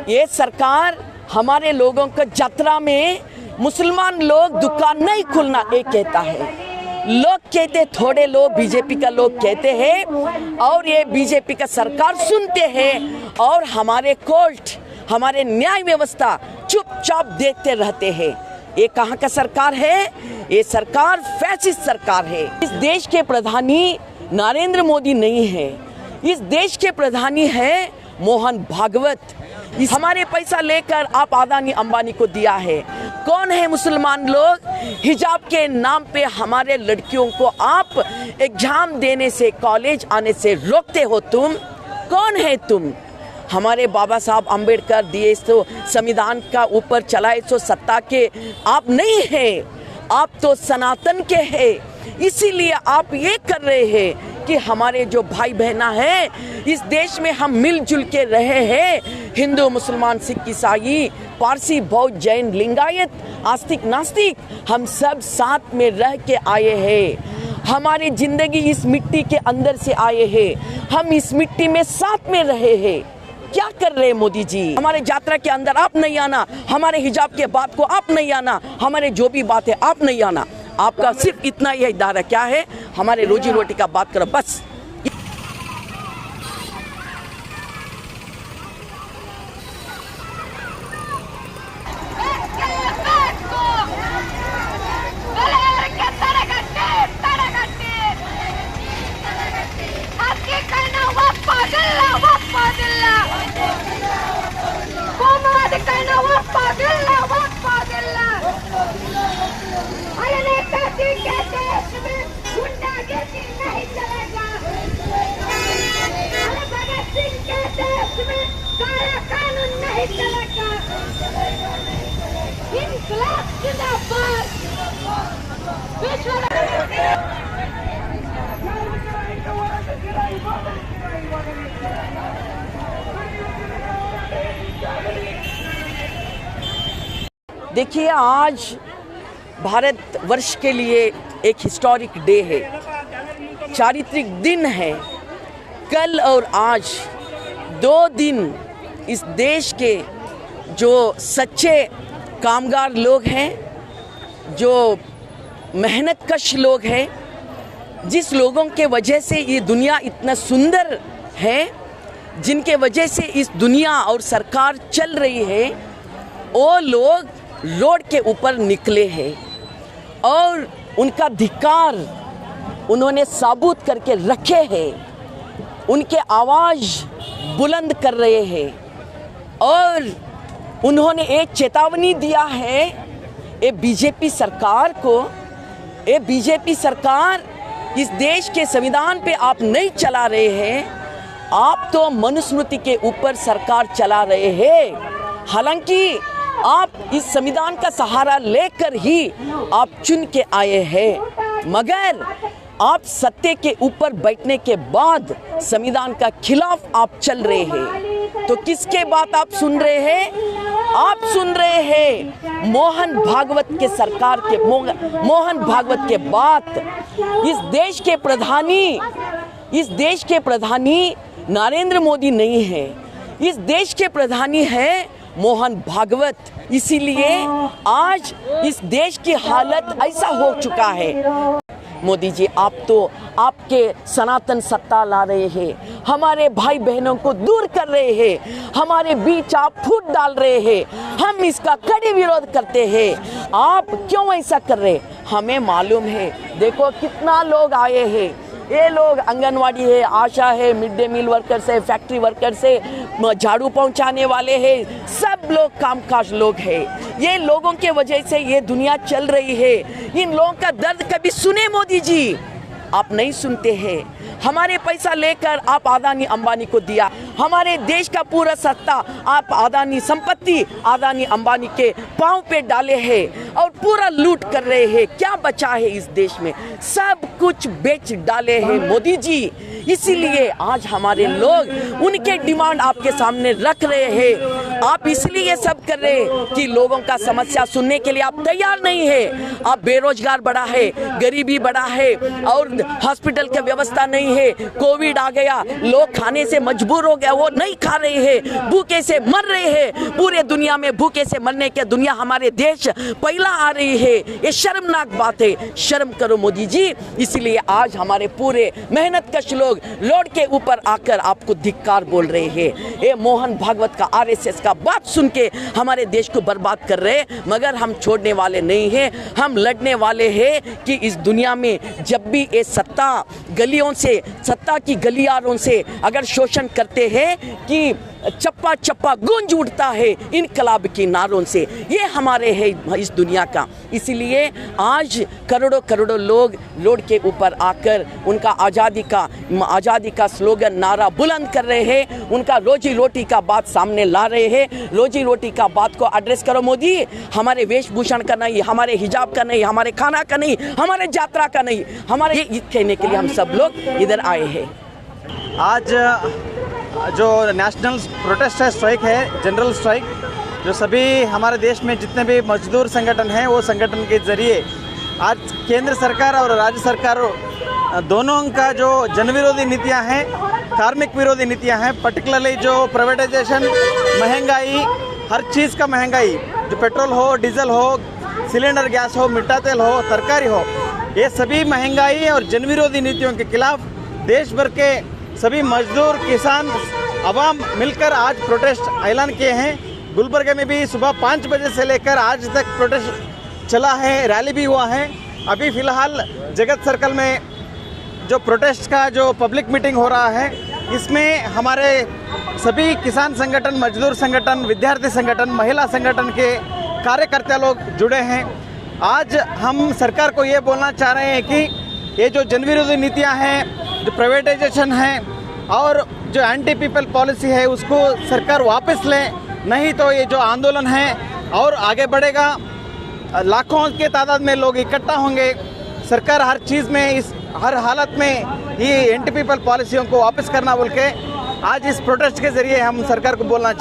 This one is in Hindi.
ये सरकार हमारे लोगों को यात्रा में मुसलमान लोग दुकान नहीं खोलना ये कहता है। लोग कहते, थोड़े लोग बीजेपी का लोग कहते हैं और ये बीजेपी का सरकार सुनते हैं और हमारे कोर्ट, हमारे न्याय व्यवस्था चुपचाप देखते रहते हैं। ये कहाँ का सरकार है? ये सरकार फैसिस्ट सरकार है। इस देश के प्रधानी नरेंद्र मोदी नहीं है, इस देश के प्रधानी है मोहन भागवत। हमारे पैसा लेकर आप अदानी अंबानी को दिया है। कौन है मुसलमान लोग? हिजाब के नाम पे हमारे लड़कियों को आप एग्जाम देने से, कॉलेज आने से रोकते हो। तुम कौन है? तुम हमारे बाबा साहब अंबेडकर दिए तो संविधान का ऊपर चलाए तो सत्ता के आप नहीं है, आप तो सनातन के हैं। इसीलिए आप ये कर रहे हैं कि हमारे जो भाई बहना है इस देश में हम मिलजुल के रहे हैं। हिंदू, मुसलमान, सिख, ईसाई, पारसी, बौद्ध, जैन, लिंगायत, आस्तिक, नास्तिक, हम सब साथ में रह के आए हैं। हमारी जिंदगी इस मिट्टी के अंदर से आए हैं, हम इस मिट्टी में साथ में रहे हैं। क्या कर रहे हैं मोदी जी? हमारे यात्रा के अंदर आप नहीं आना, हमारे हिजाब के बात को आप नहीं आना, हमारे जो भी बात है आप नहीं आना। आपका सिर्फ इतना ही इदारा क्या है? हमारे रोजी रोटी का बात करो बस। देखिए, आज भारत वर्ष के लिए एक हिस्टोरिक डे है, चारित्रिक दिन है। कल और आज 2 दिन इस देश के जो सच्चे कामगार लोग हैं, जो मेहनतकश लोग हैं, जिस लोगों के वजह से ये दुनिया इतना सुंदर है, जिनके वजह से इस दुनिया और सरकार चल रही है, वो लोग रोड के ऊपर निकले हैं और उनका धिक्कार उन्होंने साबुत करके रखे हैं। उनके आवाज़ बुलंद कर रहे हैं और उन्होंने एक चेतावनी दिया है ये बीजेपी सरकार को। ये बीजेपी सरकार, इस देश के संविधान पे आप नहीं चला रहे हैं, आप तो मनुस्मृति के ऊपर सरकार चला रहे हैं। हालांकि आप इस संविधान का सहारा लेकर ही आप चुन के आए हैं, मगर आप सत्ते के ऊपर बैठने के बाद संविधान का खिलाफ आप चल रहे हैं। तो किसके बात आप सुन रहे हैं? आप सुन रहे हैं मोहन भागवत के सरकार के, मोहन भागवत के बात। इस देश के प्रधानी नरेंद्र मोदी नहीं है, इस देश के प्रधानी है मोहन भागवत। इसीलिए आज इस देश की हालत ऐसा हो चुका है। मोदी जी, आप तो आपके सनातन सत्ता ला रहे हैं, हमारे भाई बहनों को दूर कर रहे हैं, हमारे बीच आप फूट डाल रहे हैं। हम इसका कड़े विरोध करते हैं। आप क्यों ऐसा कर रहे हैं? हमें मालूम है। देखो कितना लोग आए हैं, ये लोग आंगनवाड़ी है, आशा है, मिड डे मील वर्कर्स है, फैक्ट्री वर्कर्स है, झाड़ू पहुंचाने वाले हैं, सब लोग कामकाज लोग हैं। ये लोगों के वजह से ये दुनिया चल रही है। इन लोगों का दर्द कभी सुने मोदी जी? आप नहीं सुनते हैं। हमारे पैसा लेकर आप अदानी अंबानी को दिया, हमारे देश का पूरा सत्ता आप अदानी संपत्ति, अदानी अंबानी के पांव पे डाले हैं और पूरा लूट कर रहे हैं। क्या बचा है इस देश में? सब कुछ बेच डाले हैं मोदी जी। इसीलिए आज हमारे लोग उनके डिमांड आपके सामने रख रहे हैं। आप इसलिए ये सब कर रहे हैं कि लोगों का समस्या सुनने के लिए आप तैयार नहीं है। आप बेरोजगार बढ़ा है, गरीबी बढ़ा है और हॉस्पिटल की व्यवस्था नहीं है, कोविड आ गया, लोग खाने से मजबूर हो गया, वो नहीं खा रहे हैं, भूखे से मर रहे हैं। पूरे दुनिया में भूखे से मरने के दुनिया हमारे देश पहला आ रही है। ये शर्मनाक बात है, शर्म करो मोदी जी। इसलिए आज हमारे पूरे मेहनतकश लोग रोड के ऊपर आकर आपको धिक्कार बोल रहे हैं। ये मोहन भागवत का आरएसएस का बात सुन के हमारे देश को बर्बाद कर रहे हैं, मगर हम छोड़ने वाले नहीं हैं। हम लड़ने वाले हैं कि इस दुनिया में जब भी ये सत्ता गलियों से, सत्ता की गलियारों से अगर शोषण करते हैं कि चप्पा चप्पा गूंज उठता है इनकलाब की नारों से, ये हमारे है इस दुनिया का। इसीलिए आज करोड़ों करोड़ों लोग रोड के ऊपर आकर उनका आज़ादी का स्लोगन नारा बुलंद कर रहे हैं, उनका रोजी रोटी का बात सामने ला रहे हैं। रोजी रोटी का बात को एड्रेस करो मोदी, हमारे वेशभूषण का नहीं, हमारे हिजाब का नहीं, हमारे खाना का नहीं, हमारे यात्रा का नहीं, हमारे ये कहने के लिए हम सब लोग इधर आए हैं। आज जो नेशनल प्रोटेस्ट है, स्ट्राइक है, जनरल स्ट्राइक, जो सभी हमारे देश में जितने भी मजदूर संगठन हैं वो संगठन के ज़रिए आज केंद्र सरकार और राज्य सरकार दोनों का जो जन विरोधी नीतियां हैं, कार्मिक विरोधी नीतियां हैं, पर्टिकुलरली जो प्राइवेटाइजेशन, महंगाई, हर चीज़ का महंगाई, जो पेट्रोल हो, डीजल हो, सिलेंडर गैस हो, मिट्टा तेल हो, तरकारी हो, ये सभी महंगाई और जन विरोधी नीतियों के खिलाफ देश भर के सभी मजदूर, किसान, अवाम मिलकर आज प्रोटेस्ट ऐलान किए हैं। गुलबर्गा में भी सुबह 5 बजे से लेकर आज तक प्रोटेस्ट चला है, रैली भी हुआ है। अभी फ़िलहाल जगत सर्कल में जो प्रोटेस्ट का जो पब्लिक मीटिंग हो रहा है, इसमें हमारे सभी किसान संगठन, मजदूर संगठन, विद्यार्थी संगठन, महिला संगठन के कार्यकर्ता लोग जुड़े हैं। आज हम सरकार को ये बोलना चाह रहे हैं कि ये जो जन विरोधी नीतियाँ हैं, जो प्राइवेटाइजेशन है और जो एंटी पीपल पॉलिसी है, उसको सरकार वापस ले, नहीं तो ये जो आंदोलन है और आगे बढ़ेगा। लाखों के तादाद में लोग इकट्ठा होंगे। सरकार हर चीज़ में, इस हर हालत में ये एंटी पीपल पॉलिसियों को वापस करना बोल के आज इस प्रोटेस्ट के ज़रिए हम सरकार को बोलना चाहते हैं।